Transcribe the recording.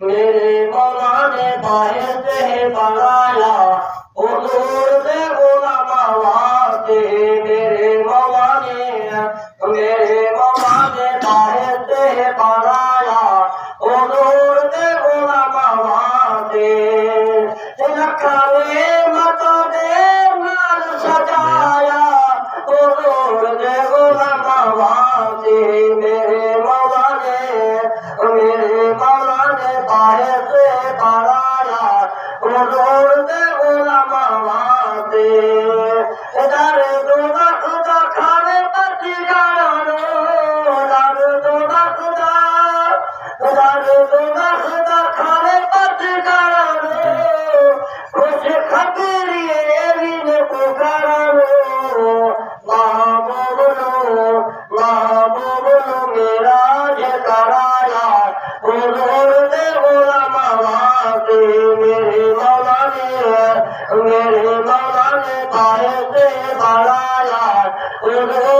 मेरे मौला ने बाहर से बनाया हुजूर से गुलाम वास्ते मेरे मौला ने बाहर से बनाया हुजूर से गुलाम वास्ते लखाने मतो दे नाल सजाया हुजूर से गुलाम वास्ते मेरे मौला ने बाहर से बनाया हुजूर से गुलाम वास्ते दर दोज़ख दा खाने बची जानो दर दोज़ख दा खाने बची जानो कुछ खबरिए भी न पुकारो महबूब मेरा जे कराया हुजूर से गुलाम वास्ते मेरे मौला ने बाहर से बनाया हुजूर